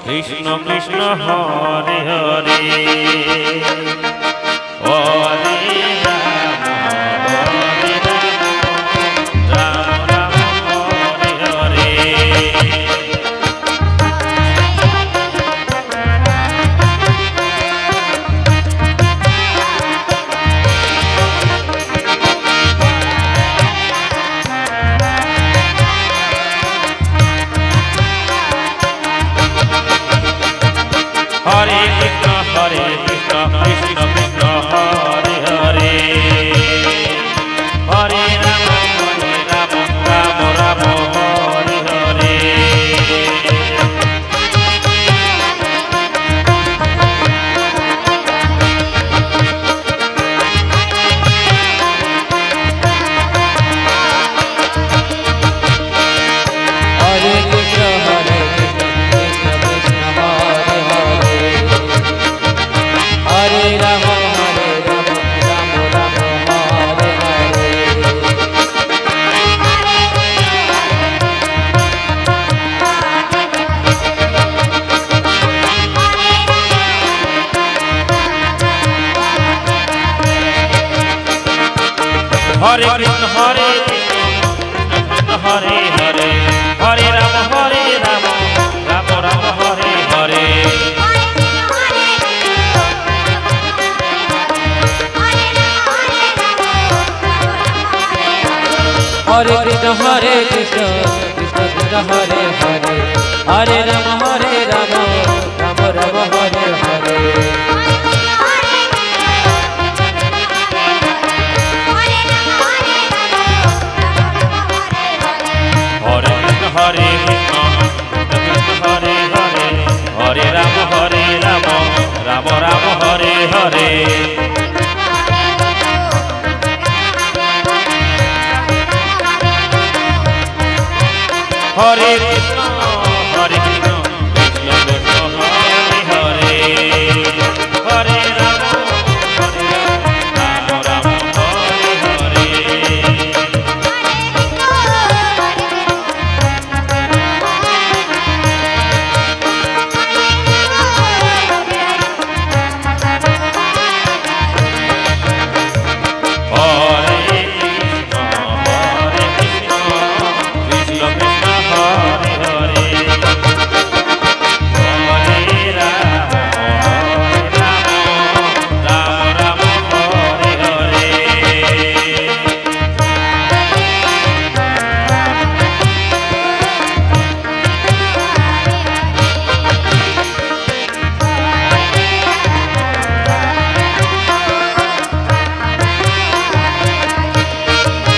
Krishna Krishna Hare Hare Hare Ram Ram Ram Hare Hare Hare Krishna, Krishna Krishna, Hare Hare, Hare Rama, Rama Rama, Hare Hare. Hare Krishna, Krishna Krishna, Hare Hare. Hare Rama, Rama Rama, Hare Hare. Hare Krishna, Krishna Hare Hare, Hare Rama, Rama Rama, Hare Hare. Hare Krishna, Krishna Krishna, Hare Hare. Hare Rama, Rama Rama, Hare Hare. Hare Krishna, Krishna Hare Hare, Hare Rama, Rama Rama, Hare Hare.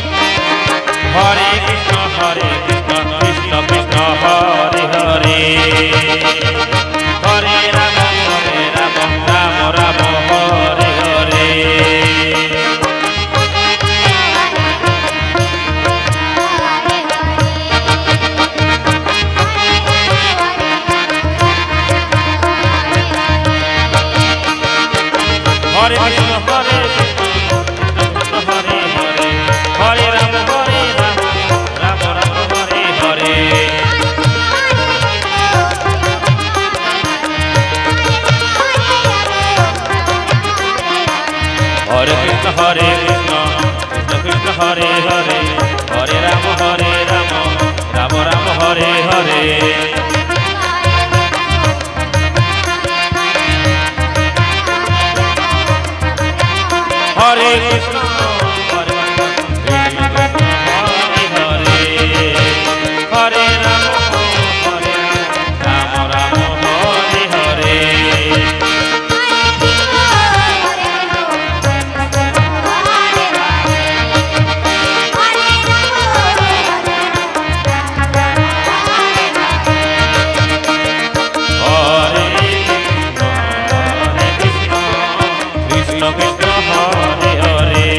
Hare Krishna, Krishna Krishna, Hare Hare, Hare Rama, Rama Rama, Hare Hare. Hare Hare, Hare Rama, Rama Rama, Hare Hare. Hare Krishna, Krishna Krishna, Hare Hare, Hare Rama, Rama Rama, Hare Hare. Krishna Krishna, Hare Hare.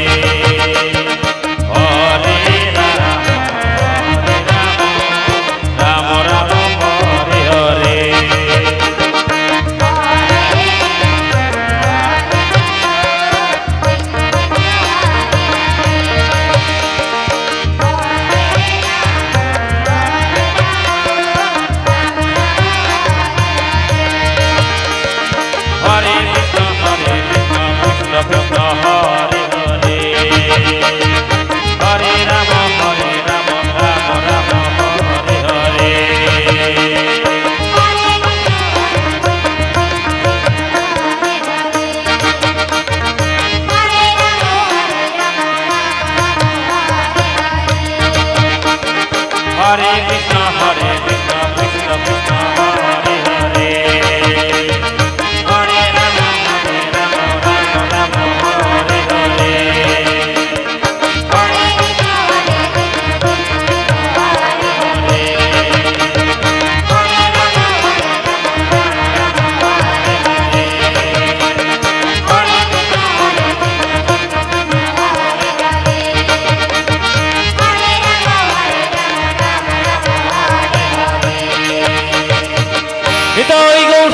Nitai Gour